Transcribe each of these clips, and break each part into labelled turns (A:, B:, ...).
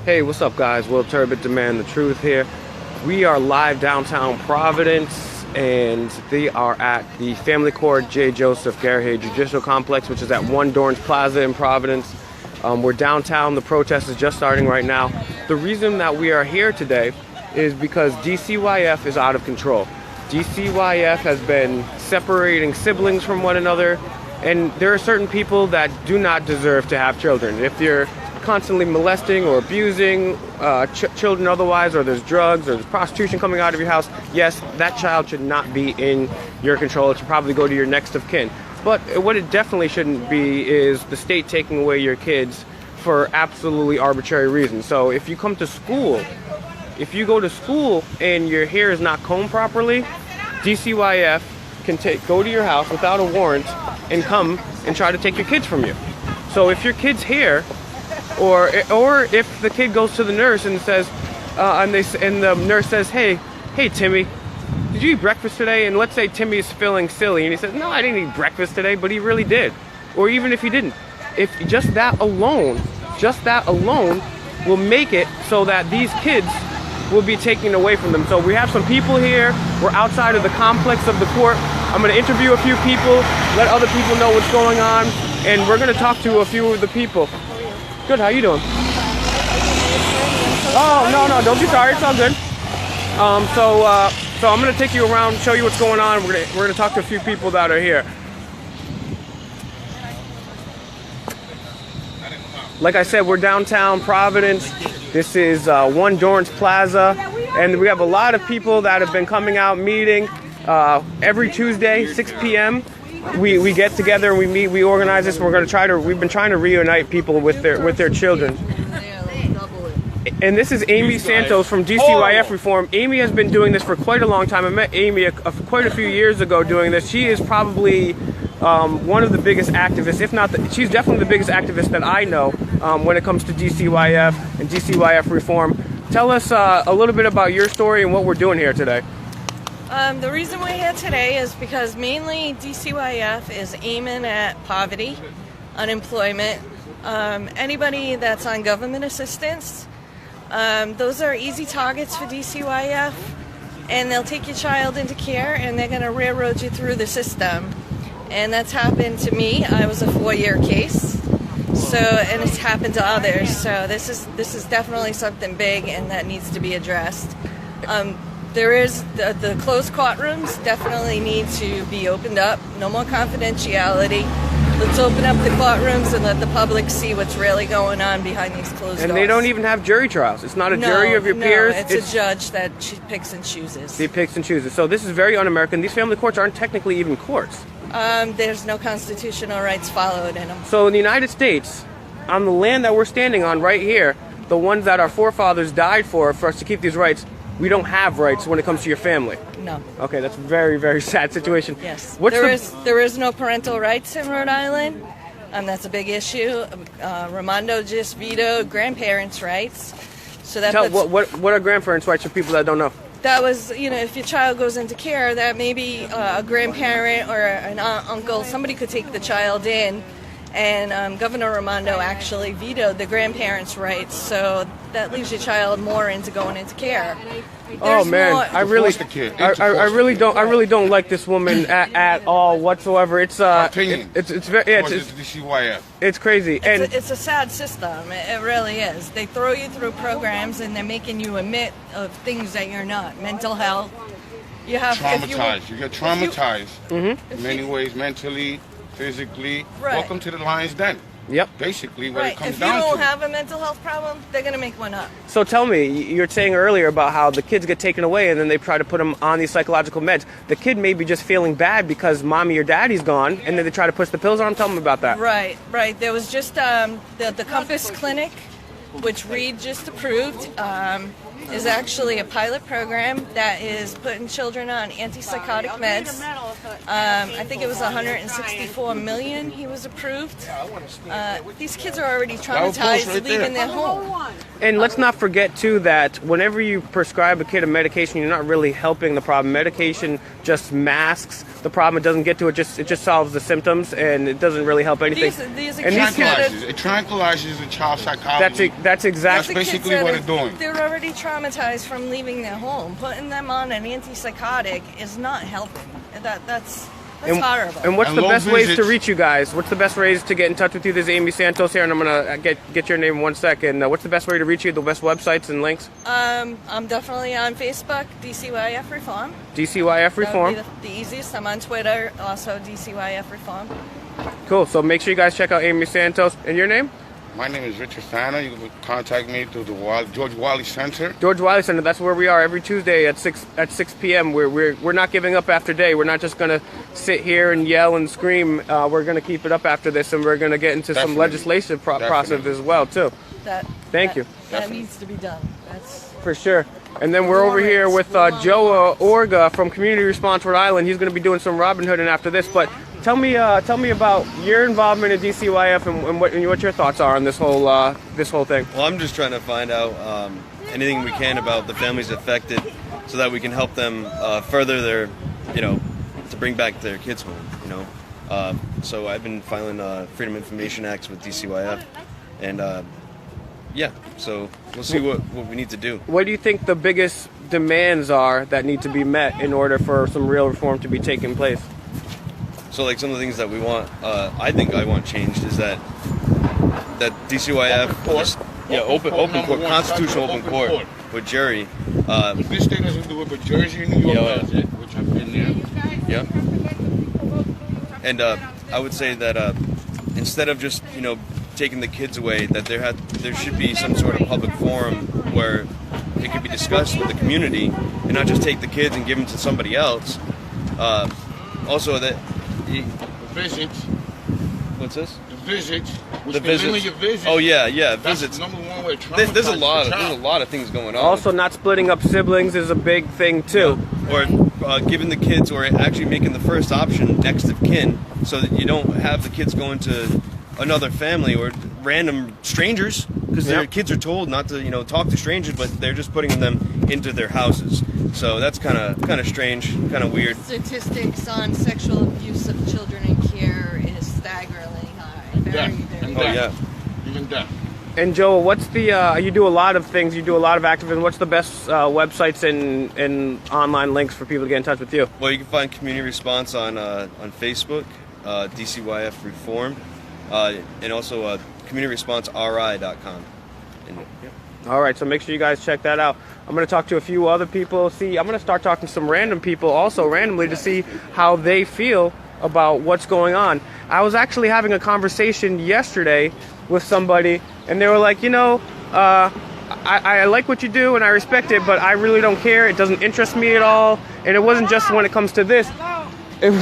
A: Hey, what's up, guys? Will Turbot Demand the Truth here. We are live downtown Providence, and they are at the Family Court J. Joseph Garrahay Judicial Complex, which is at 1 Dorrance Plaza in Providence. We're downtown. The protest is just starting right now. The reason that we are here today is because DCYF is out of control. DCYF has been separating siblings from one another, and there are certain people that do not deserve to have children. If you're constantly molesting or abusing children otherwise, or there's drugs or there's prostitution coming out of your house, yes, that child should not be in your control. It should probably go to your next of kin. But what it definitely shouldn't be is the state taking away your kids for absolutely arbitrary reasons. So if you come to school, if you go to school and your hair is not combed properly, DCYF can go to your house without a warrant and come and try to take your kids from you. So if your kid's hair, or if the kid goes to the nurse and says, and the nurse says, hey Timmy, did you eat breakfast today? And let's say Timmy is feeling silly and he says, no, I didn't eat breakfast today, but he really did. Or even if he didn't, if just that alone will make it so that these kids will be taken away from them. So we have some people here. We're outside of the complex of the court. I'm going to interview a few people, let other people know what's going on, and we're going to talk to a few of the people. Good, how you doing? Oh, no, don't be sorry, it's all good. So I'm gonna take you around, show you what's going on. We're gonna talk to a few people that are here. Like I said, we're downtown Providence. This is 1 Dorrance Plaza, and we have a lot of people that have been coming out meeting every Tuesday, 6 p.m. We get together and we meet, we organize this. We've been trying to reunite people with their children. And this is Amy Santos from DCYF Reform. Amy has been doing this for quite a long time. I met Amy quite a few years ago doing this. She is probably one of the biggest activists, if not, she's definitely the biggest activist that I know when it comes to DCYF and DCYF Reform. Tell us a little bit about your story and what we're doing here today.
B: The reason we're here today is because mainly DCYF is aiming at poverty, unemployment, anybody that's on government assistance. Those are easy targets for DCYF, and they'll take your child into care and they're going to railroad you through the system. And that's happened to me. I was a 4-year case, and it's happened to others. So this is definitely something big and that needs to be addressed. There is the closed courtrooms definitely need to be opened up. No more confidentiality. Let's open up the courtrooms and let the public see what's really going on behind these closed doors.
A: And they don't even have jury trials. It's not a jury of your peers.
B: It's a judge that picks and chooses.
A: He picks and chooses. So this is very un-American. These family courts aren't technically even courts.
B: There's no constitutional rights followed in them.
A: So in the United States, on the land that we're standing on right here, the ones that our forefathers died for us to keep these rights, we don't have rights when it comes to your family.
B: No.
A: Okay, that's a very, very sad situation.
B: Yes. There is no parental rights in Rhode Island. That's a big issue. Raimondo just vetoed grandparents' rights. So that
A: what are grandparents' rights for people that don't know?
B: That was, if your child goes into care, that maybe a grandparent or an uncle, somebody could take the child in. And Governor Raimondo actually vetoed the grandparents' rights, so that leaves your child more into going into care.
A: Oh man, I really don't like this woman at all whatsoever. It's it's crazy, and
B: it's a sad system. It really is. They throw you through programs and they're making you admit of things that you're not. Mental health. You
C: get traumatized in many ways, mentally, physically.
B: Right.
C: Welcome to the lion's den.
A: Yep.
C: Basically what it comes
B: If
C: down to.
B: you don't have a mental health problem, they're going to make one up.
A: So tell me, you're saying earlier about how the kids get taken away and then they try to put them on these psychological meds. The kid may be just feeling bad because mommy or daddy's gone, and then they try to push the pills on them. Tell them about that.
B: Right. There was just the Compass Clinic, which Reed just approved, is actually a pilot program that is putting children on antipsychotic meds. I think it was 164 million he was approved. These kids are already traumatized leaving their home.
A: And let's not forget, too, that whenever you prescribe a kid a medication, you're not really helping the problem. Medication just masks the problem. It doesn't get to it. It just solves the symptoms, and it doesn't really help anything.
C: It tranquilizes the child's psychology.
A: That's exactly.
C: That's basically what it's doing.
B: They're already traumatized from leaving their home. Putting them on an antipsychotic is not helping. That's horrible.
A: And what's the best ways to reach you guys? What's the best ways to get in touch with you? This is Amy Santos here, and I'm gonna get your name in 1 second. What's the best way to reach you? The best websites and links?
B: I'm definitely on Facebook, DCYF Reform.
A: DCYF Reform.
B: That would be the easiest. I'm on Twitter, also DCYF Reform.
A: Cool. So make sure you guys check out Amy Santos. And your name?
C: My name is Richard Fana. You can contact me through the George Wiley Center.
A: George Wiley Center. That's where we are every Tuesday at 6 p.m. We're not giving up after day. We're not just gonna sit here and yell and scream. We're gonna keep it up after this, and we're gonna get into some legislative process as well too. Thank you.
B: That needs to be done. That's
A: for sure. And then we're over here with Joe Orga from Community Response Rhode Island. He's going to be doing some Robin Hooding after this. But tell me about your involvement in DCYF and what your thoughts are on this whole thing.
D: Well, I'm just trying to find out anything we can about the families affected, so that we can help them further their, to bring back their kids home. So I've been filing Freedom of Information Acts with DCYF, and yeah, so we'll see what we need to do.
A: What do you think the biggest demands are that need to be met in order for some real reform to be taking place?
D: So, like, some of the things that we want, I think I want changed is that DCYF, open court, constitutional open court with jury.
C: This state doesn't do it, but Jersey and New York does it, which I've been there.
D: Yeah. And I would say that instead of just taking the kids away, that there should be some sort of public forum where it could be discussed with the community, and not just take the kids and give them to somebody else. Also, that
C: the visits.
D: What's this?
C: The visits.
D: The visits.
C: Your visits.
D: Oh yeah,
C: That's
D: visits.
C: Number one way.
D: There's a lot of things going on.
A: Also, not splitting up siblings is a big thing too.
D: Or giving the kids, or actually making the first option next of kin, so that you don't have the kids going to another family or random strangers, because their kids are told not to talk to strangers, but they're just putting them into their houses. So that's kind of strange, kind of weird.
B: Statistics on sexual abuse of children in care is staggeringly high. Very
D: Oh yeah,
C: even death.
A: And Joe, what's the you do a lot of things, you do a lot of activism. What's the best websites and online links for people to get in touch with you?
D: Well, you can find Community Response on Facebook, DCYF Reform. And also communityresponse.ri.com.
A: All right, so make sure you guys check that out. I'm going to talk to a few other people. I'm going to start talking to some random people also randomly to see how they feel about what's going on. I was actually having a conversation yesterday with somebody, and they were like, I like what you do and I respect it, but I really don't care. It doesn't interest me at all. And it wasn't just when it comes to this. It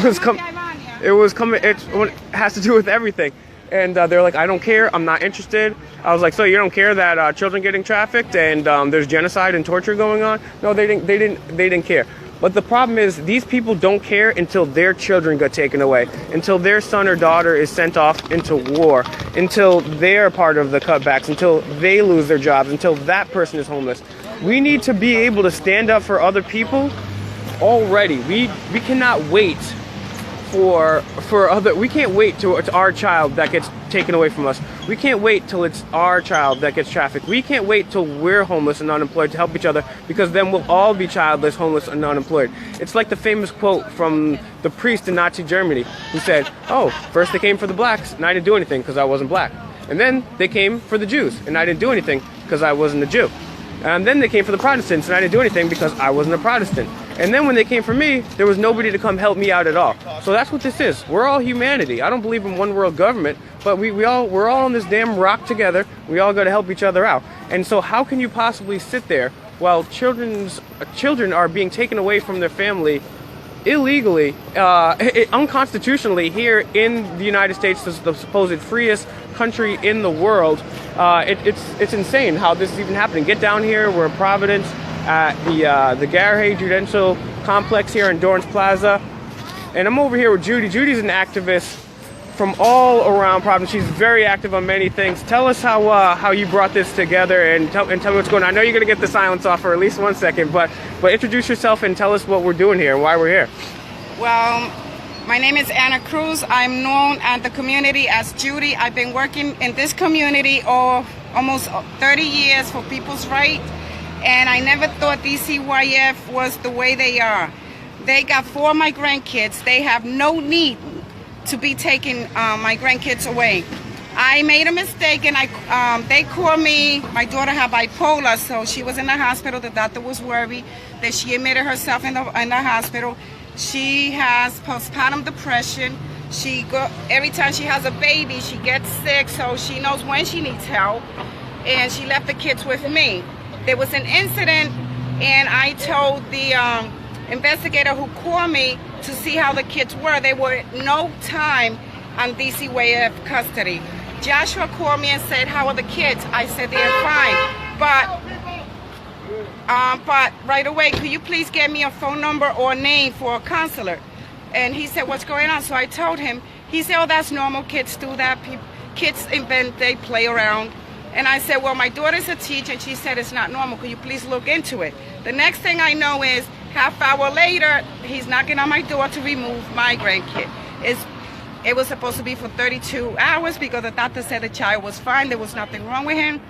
A: has to do with everything. And they're like, I don't care, I'm not interested. I was like, so you don't care that children getting trafficked and there's genocide and torture going on? No, they didn't care. But the problem is, these people don't care until their children get taken away, until their son or daughter is sent off into war, until they're part of the cutbacks, until they lose their jobs, until that person is homeless. We need to be able to stand up for other people already. We cannot wait we can't wait till it's our child that gets taken away from us. We can't wait till it's our child that gets trafficked. We can't wait till we're homeless and unemployed to help each other, because then we'll all be childless, homeless, and unemployed. It's like the famous quote from the priest in Nazi Germany who said, first they came for the blacks and I didn't do anything because I wasn't black. And then they came for the Jews and I didn't do anything because I wasn't a Jew. And then they came for the Protestants and I didn't do anything because I wasn't a Protestant. And then when they came for me, there was nobody to come help me out at all. So that's what this is. We're all humanity. I don't believe in one world government, but we're all on this damn rock together. We all got to help each other out. And so how can you possibly sit there while children are being taken away from their family illegally, unconstitutionally here in the United States, the supposed freest country in the world? It's insane how this is even happening. Get down here. We're in Providence at the Garrahay Judicial Complex here in Dorrance Plaza, and I'm over here with Judy. Judy's an activist from all around Providence. She's very active on many things. Tell us how you brought this together, and tell me what's going on. I know you're going to get the silence off for at least 1 second, but introduce yourself and tell us what we're doing here and why we're here.
E: Well, my name is Anna Cruz. I'm known at the community as Judy. I've been working in this community almost 30 years for people's rights, and I never thought DCYF was the way they are. They got 4 of my grandkids. They have no need to be taking my grandkids away. I made a mistake, and they called me. My daughter had bipolar, so she was in the hospital. The doctor was worried that she admitted herself in the hospital. She has postpartum depression. Every time she has a baby, she gets sick, so she knows when she needs help. And she left the kids with me. There was an incident, and I told the investigator who called me to see how the kids were. They were no time on DCYF custody. Joshua called me and said, "How are the kids?" I said, "They're fine." But right away, could you please get me a phone number or a name for a counselor? And he said, "What's going on?" So I told him. He said, "Oh, that's normal. Kids do that. Kids invent, they play around." And I said, "Well, my daughter's a teacher," and she said, "It's not normal. Could you please look into it?" The next thing I know is, half hour later, he's knocking on my door to remove my grandkid. It was supposed to be for 32 hours because the doctor said the child was fine. There was nothing wrong with him.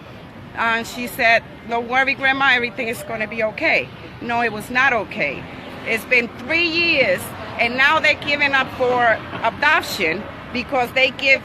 E: She said, "Don't worry, Grandma, everything is going to be okay." No, it was not okay. It's been 3 years, and now they're giving up for adoption because they give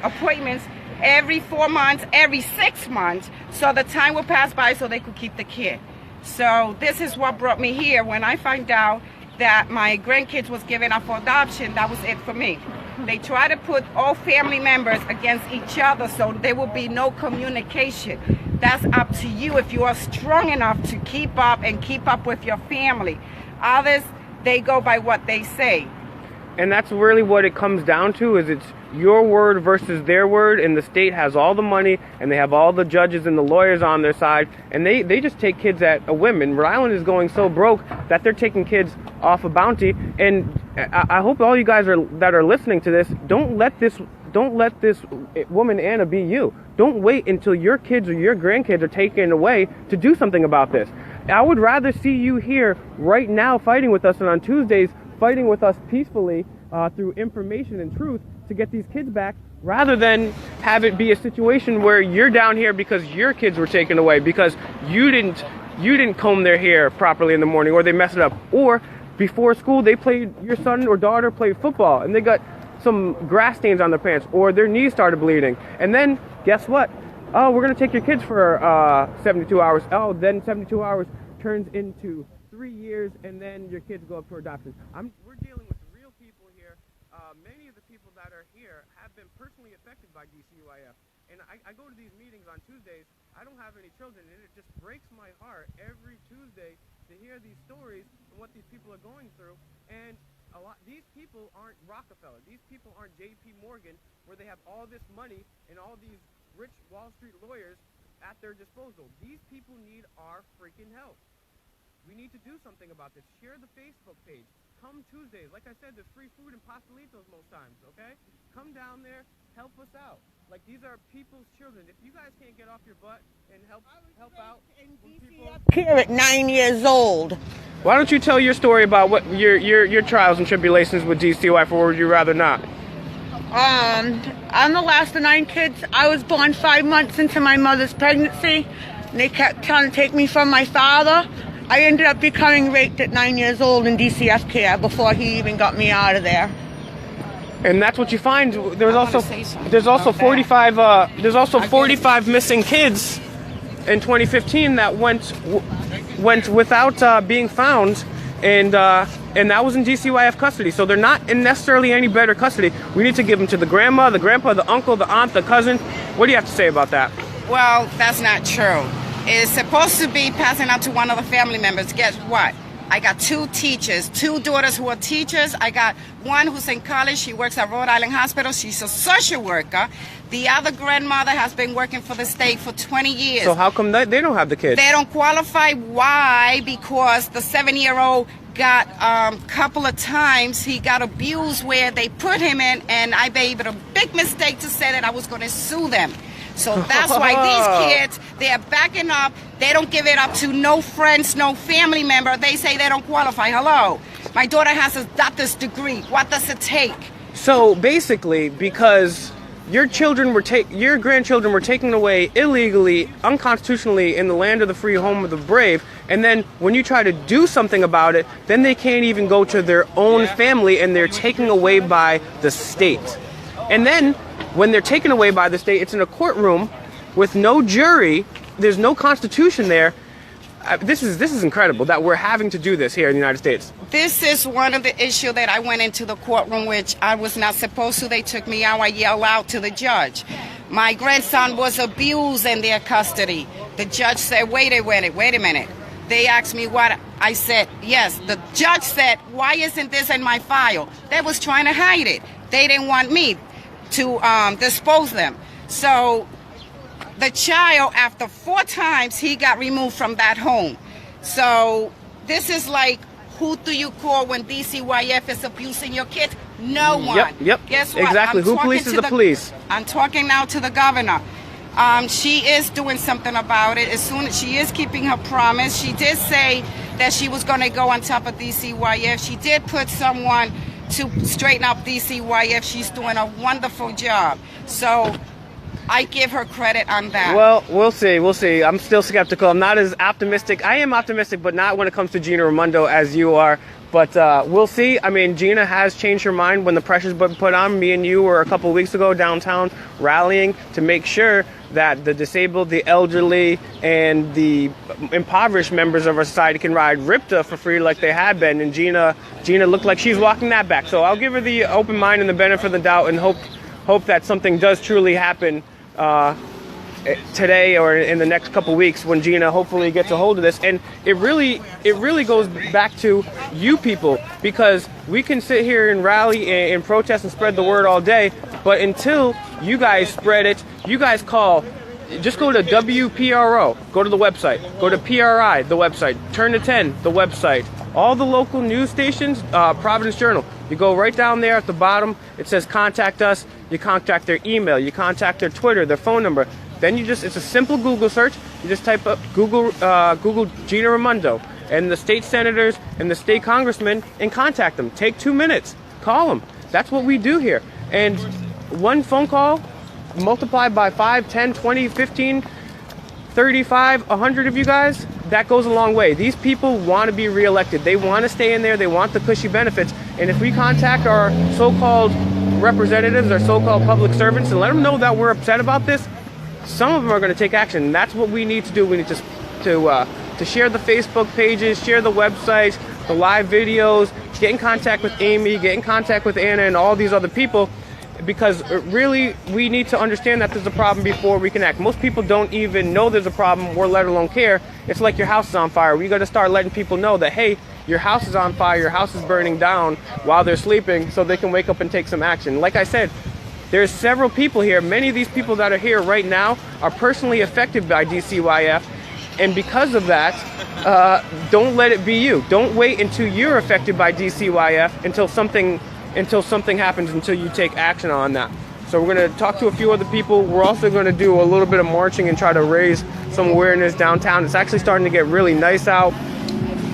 E: appointments every 4 months, every 6 months, so the time will pass by so they could keep the kid. So this is what brought me here. When I find out that my grandkids was given up for adoption, that was it for me. They try to put all family members against each other so there will be no communication. That's up to you if you are strong enough to keep up with your family. Others, they go by what they say.
A: And that's really what it comes down to, is it's your word versus their word, and the state has all the money, and they have all the judges and the lawyers on their side, and they just take kids at a whim. And Rhode Island is going so broke that they're taking kids off a bounty. And I hope all you guys that are listening to this, don't let this woman Anna be you. Don't wait until your kids or your grandkids are taken away to do something about this. I would rather see you here right now fighting with us, and on Tuesdays fighting with us peacefully through information and truth to get these kids back, rather than have it be a situation where you're down here because your kids were taken away because you didn't comb their hair properly in the morning, or they messed it up, or before school your son or daughter played football and they got some grass stains on their pants, or their knees started bleeding, and then guess what? Oh, we're gonna take your kids for 72 hours. Oh, then 72 hours turns into 3 years, and then your kids go up for adoption. We're dealing with real people here. Many of the people that are here have been personally affected by DCYF. And I go to these meetings on Tuesdays. I don't have any children, and it just breaks my heart every Tuesday to hear these stories and what these people are going through. And these people aren't Rockefeller. These people aren't J.P. Morgan, where they have all this money and all these rich Wall Street lawyers at their disposal. These people need our freaking help. We need to do something about this. Share the Facebook page. Come Tuesdays. Like I said, there's free food and pastelitos most times, okay? Come down there, help us out. Like, these are people's children. If you guys can't get off your butt and help out people...
E: Here at 9 years old.
A: Why don't you tell your story about what your trials and tribulations with DCYF, or would you rather not?
F: I'm the last of 9 kids. I was born 5 months into my mother's pregnancy, and they kept trying to take me from my father. I ended up becoming raped at 9 years old in DCF care before he even got me out of there.
A: And that's what you find. There's also 45 missing kids in 2015 that went without being found, and that was in DCYF custody. So they're not in necessarily any better custody. We need to give them to the grandma, the grandpa, the uncle, the aunt, the cousin. What do you have to say about that?
E: Well, that's not true. It's supposed to be passing out to one of the family members. Guess what? I got 2 teachers, 2 daughters who are teachers. I got one who's in college. She works at Rhode Island Hospital. She's a social worker. The other grandmother has been working for the state for 20 years.
A: So how come they don't have the kids?
E: They don't qualify. Why? Because the 7-year-old got couple of times he got abused where they put him in, and I made a big mistake to say that I was going to sue them. So that's why these kids, they're backing up. They don't give it up to no friends, no family member. They say they don't qualify. Hello, my daughter has a doctor's degree. What does it take?
A: So basically, because your grandchildren were taken away illegally, unconstitutionally in the land of the free, home of the brave, and then when you try to do something about it, then they can't even go to their own family, and they're taken away by the state. And then when they're taken away by the state, it's in a courtroom with no jury. There's no constitution there. This is incredible that we're having to do this here in the United States.
E: This is one of the issues that I went into the courtroom, which I was not supposed to. They took me out. I yelled out to the judge. My grandson was abused in their custody. The judge said, wait a minute. They asked me what. I said, yes. The judge said, why isn't this in my file? They was trying to hide it. They didn't want me to dispose them. So the child, after 4 times, he got removed from that home. So this is like, who do you call when DCYF is abusing your kids? No one.
A: Yep.
E: Guess what?
A: Exactly. Who polices the police?
E: I'm talking now to the governor. She is doing something about it. As soon as she is keeping her promise, she did say that she was going to go on top of DCYF. She did put someone to straighten up DCYF. She's doing a wonderful job. So I give her credit on that.
A: Well, we'll see. I'm still skeptical. I'm not as optimistic. I am optimistic, but not when it comes to Gina Raimondo as you are. But we'll see. I mean, Gina has changed her mind when the pressure's been put on. Me and you were a couple of weeks ago downtown rallying to make sure that the disabled, the elderly, and the impoverished members of our society can ride RIPTA for free like they had been. And Gina looked like she's walking that back. So I'll give her the open mind and the benefit of the doubt, and hope that something does truly happen today or in the next couple weeks when Gina hopefully gets a hold of this. And it really goes back to you people, because we can sit here and rally and protest and spread the word all day, but until you guys spread it, you guys just go to WPRO, go to the website, go to PRI, the website, Turn to 10, the website, all the local news stations, Providence Journal. You go right down there at the bottom, it says contact us. You contact their email, you contact their Twitter, their phone number. Then it's a simple Google search. You just type up Google Gina Raimondo and the state senators and the state congressmen and contact them. Take 2 minutes, call them. That's what we do here. And one phone call multiplied by 5, 10, 20, 15, 35, 100 of you guys, that goes a long way. These people want to be reelected. They want to stay in there. They want the cushy benefits. And if we contact our so-called representatives, our so-called public servants, and let them know that we're upset about this, some of them are going to take action. And that's what we need to do. We need to share the Facebook pages, share the websites, the live videos, get in contact with Amy, get in contact with Anna and all these other people, because really we need to understand that there's a problem before we can act. Most people don't even know there's a problem or let alone care. It's like your house is on fire. We got to start letting people know that, hey, your house is on fire, your house is burning down while they're sleeping, so they can wake up and take some action. Like I said, there's several people here. Many of these people that are here right now are personally affected by DCYF, and because of that, don't let it be you. Don't wait until you're affected by DCYF until something happens, until you take action on that. So we're going to talk to a few other people. We're also going to do a little bit of marching and try to raise some awareness downtown. It's actually starting to get really nice out.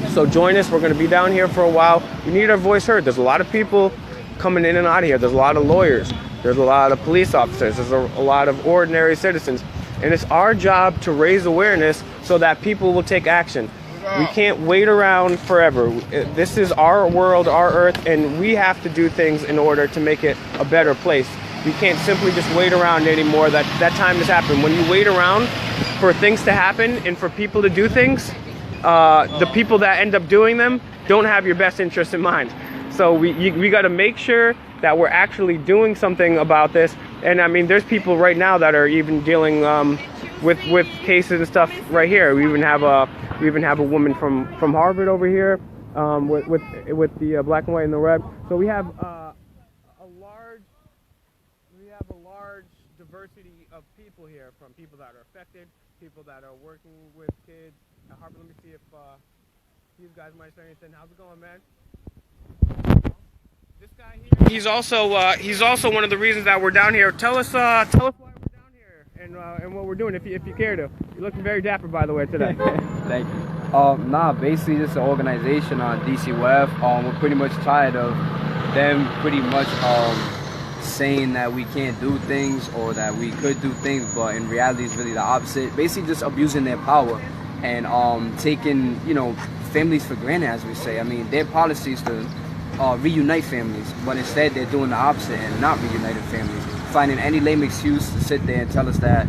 A: So join us. We're going to be down here for a while. We need our voice heard. There's a lot of people coming in and out of here. There's a lot of lawyers. There's a lot of police officers. There's a lot of ordinary citizens. And it's our job to raise awareness so that people will take action. We can't wait around forever. This is our world, our earth, and we have to do things in order to make it a better place. We can't simply just wait around anymore. That time has happened. When you wait around for things to happen and for people to do things, the people that end up doing them don't have your best interests in mind. So we got to make sure that we're actually doing something about this. And I mean, there's people right now that are even dealing with cases and stuff right here. We even have a woman from Harvard over here with the black and white and the red. So we have a large diversity of people here, from people that are affected, people that are working with kids. Harvard, let me see if You guys might say anything. How's it going, man? This guy here. He's also one of the reasons that we're down here. Tell us why we're down here and what we're doing if you care to. You're looking very dapper, by the way, today.
G: Thank you. Basically just an organization on DCWF. We're pretty much tired of them pretty much saying that we can't do things or that we could do things, but in reality it's really the opposite. Basically just abusing their power and taking, families for granted, as we say. I mean, their policy is to reunite families, but instead they're doing the opposite and not reuniting families. Finding any lame excuse to sit there and tell us that,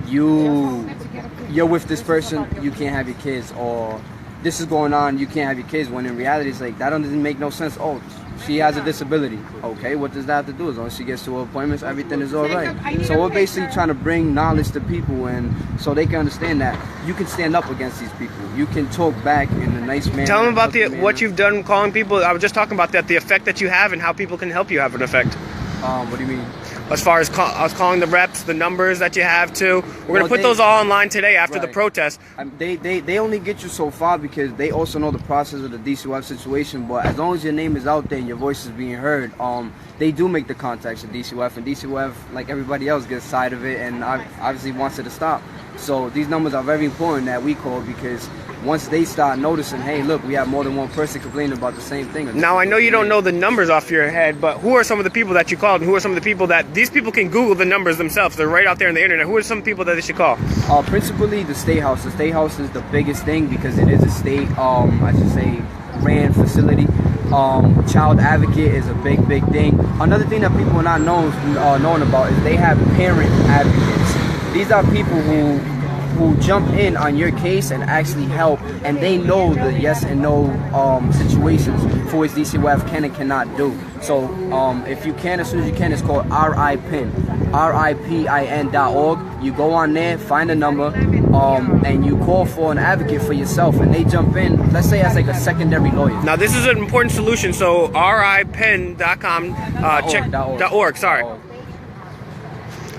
G: you're with this person, you can't have your kids, or this is going on, you can't have your kids, when in reality it's like, that doesn't make no sense. Oh, she has a disability. Okay, what does that have to do? As long as she gets to her appointments, everything is all right. So we're basically trying to bring knowledge to people, and so they can understand that you can stand up against these people. You can talk back in a nice manner.
A: Tell them about what you've done calling people. I was just talking about that, the effect that you have and how people can help you have an effect.
G: What do you mean?
A: As far as calling the reps, the numbers that you have too. We're going to put those all online today after the protest.
G: They only get you so far because they also know the process of the DCWF situation, but as long as your name is out there and your voice is being heard, they do make the contacts at DCWF, and DCWF, like everybody else, gets side of it and obviously wants it to stop. So these numbers are very important that we call, because once they start noticing, hey, look, we have more than one person complaining about the same thing.
A: Now, I know you don't know the numbers off your head, but who are some of the people that you called, and who are some of the people that these people can Google the numbers themselves? They're right out there on the internet. Who are some people that they should call?
G: Principally the State House. The State House is the biggest thing because it is a state, ran facility. Child advocate is a big thing. Another thing that people are not knowing about is they have parent advocates. These are people who jump in on your case and actually help, and they know the yes and no situations for which DCWF can and cannot do. So if you can, as soon as you can, it's called RIPIN, RIPIN.org. You go on there, find a number, and you call for an advocate for yourself, and they jump in, let's say as like a secondary lawyer.
A: Now this is an important solution, so RIPIN.com, .org, sorry.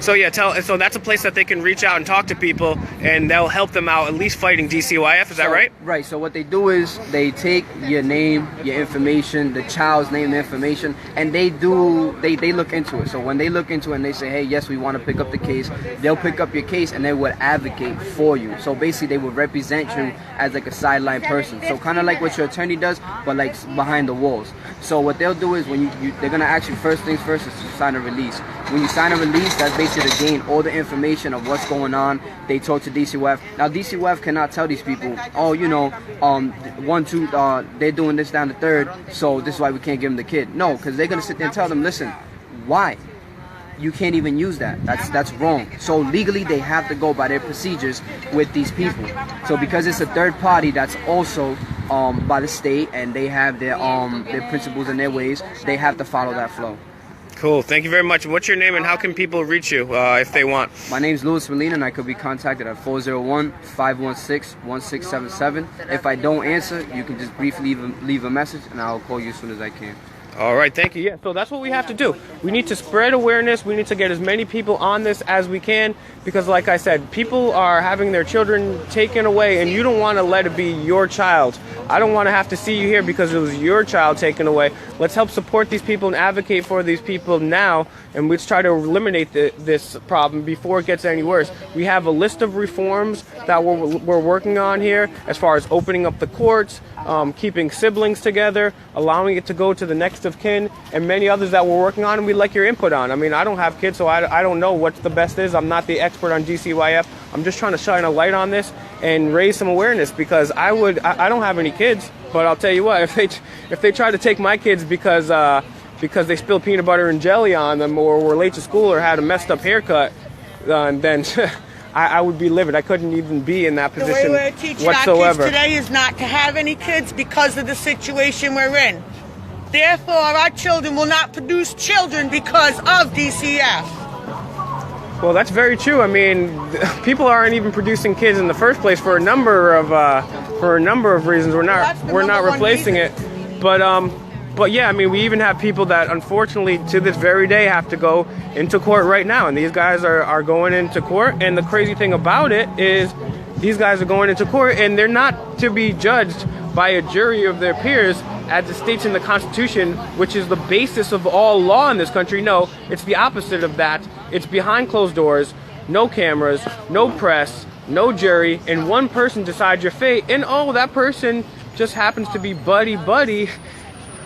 A: So yeah, so that's a place that they can reach out and talk to people, and they'll help them out, at least fighting DCYF. Is that right?
G: Right. So what they do is they take your name, your information, the child's name, the information, and they look into it. So when they look into it and they say, hey, yes, we want to pick up the case, they'll pick up your case and they would advocate for you. So basically they would represent you as like a sideline person. So kind of like what your attorney does, but like behind the walls. So what they'll do is when they're gonna ask you first things first is to sign a release. When you sign a release, that's basically to gain all the information of what's going on. They talk to DCWF. Now DCWF cannot tell these people, oh, 1, 2, they're doing this down the third, so this is why we can't give them the kid. No, because they're gonna sit there and tell them, listen, why? You can't even use that. That's wrong. So legally they have to go by their procedures with these people. So because it's a third party that's also by the state, and they have their principles and their ways, they have to follow that flow.
A: Cool. Thank you very much. What's your name and how can people reach you if they want?
G: My name's Louis Molina, and I could be contacted at 401-516-1677. If I don't answer, you can just briefly leave a message, and I'll call you as soon as I can.
A: All right, thank you. Yeah, so that's what we have to do. We need to spread awareness. We need to get as many people on this as we can, because like I said, people are having their children taken away, and you don't want to let it be your child. I don't want to have to see you here because it was your child taken away. Let's help support these people and advocate for these people now, and let's try to eliminate this problem before it gets any worse. We have a list of reforms that we're working on here, as far as opening up the courts, keeping siblings together, allowing it to go to the next of kin, and many others that we're working on, and we'd like your input on. I mean, I don't have kids, so I don't know what the best is. I'm not the expert on DCYF. I'm just trying to shine a light on this and raise some awareness, because I don't have any kids, but I'll tell you what, if they try to take my kids because they spilled peanut butter and jelly on them, or were late to school, or had a messed up haircut, then I would be livid. I couldn't even be in that position
F: The way we're teaching
A: whatsoever.
F: our kids today is not to have any kids because of the situation we're in. Therefore, our children will not produce children because of DCF.
A: Well, that's very true. I mean, people aren't even producing kids in the first place for a number of reasons. We're not replacing it, but yeah, I mean, we even have people that unfortunately to this very day have to go into court right now, and these guys are going into court. And the crazy thing about it is these guys are going into court, and they're not to be judged by a jury of their peers as it states in the Constitution, which is the basis of all law in this country. No, it's the opposite of that. It's behind closed doors, no cameras, no press, no jury, and one person decides your fate. And oh, that person just happens to be buddy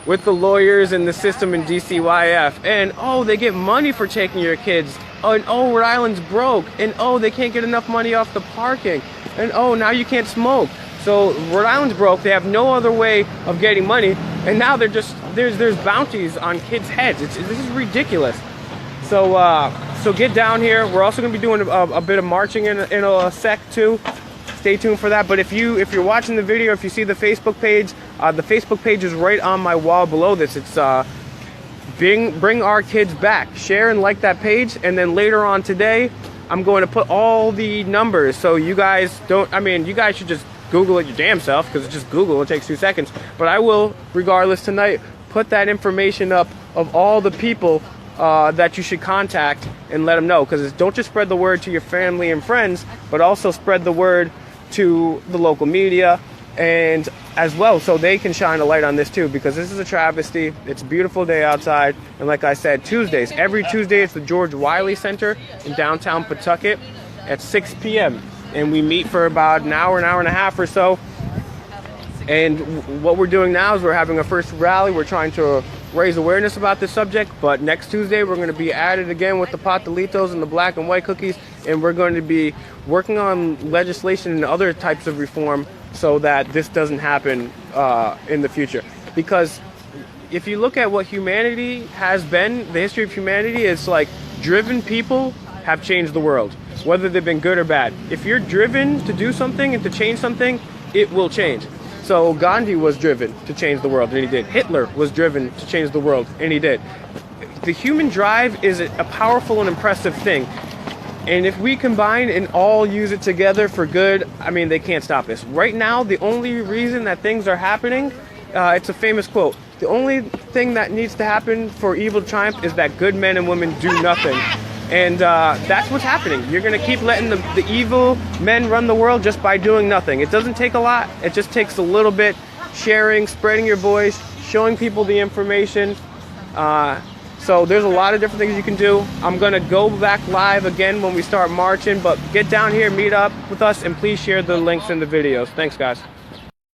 A: with the lawyers and the system in DCYF. And oh, they get money for taking your kids. Oh, and oh, Rhode Island's broke. And oh, they can't get enough money off the parking. And oh, now you can't smoke. So Rhode Island's broke. They have no other way of getting money. And now they're just, there's bounties on kids' heads. This is ridiculous. So get down here. We're also going to be doing a bit of marching in a sec too. Stay tuned for that. But if you're watching the video, if you see the Facebook page is right on my wall below this. It's bring our kids back. Share and like that page, and then later on today, I'm going to put all the numbers. So you guys you guys should just Google it your damn self, because it's just Google. It takes 2 seconds. But I will, regardless, tonight put that information up of all the people that you should contact and let them know. Because don't just spread the word to your family and friends, but also spread the word to the local media and as well, so they can shine a light on this too, because this is a travesty. It's a beautiful day outside, and like I said, Tuesdays, every Tuesday, it's the George Wiley Center in downtown Pawtucket at 6 p.m. and we meet for about an hour and a half or so. And what we're doing now is we're having a first rally. We're trying to raise awareness about this subject, but next Tuesday we're going to be at it again with the pastelitos and the black and white cookies, and we're going to be working on legislation and other types of reform so that this doesn't happen in the future. Because if you look at what humanity has been, the history of humanity is like driven people have changed the world, whether they've been good or bad. If you're driven to do something and to change something, it will change. So Gandhi was driven to change the world, and he did. Hitler was driven to change the world, and he did. The human drive is a powerful and impressive thing. And if we combine and all use it together for good, they can't stop us. Right now, the only reason that things are happening, it's a famous quote, the only thing that needs to happen for evil to triumph is that good men and women do nothing. And that's what's happening. You're going to keep letting the evil men run the world just by doing nothing. It doesn't take a lot. It just takes a little bit. Sharing, spreading your voice, showing people the information. So there's a lot of different things you can do. I'm going to go back live again when we start marching. But get down here, meet up with us, and please share the links in the videos. Thanks, guys.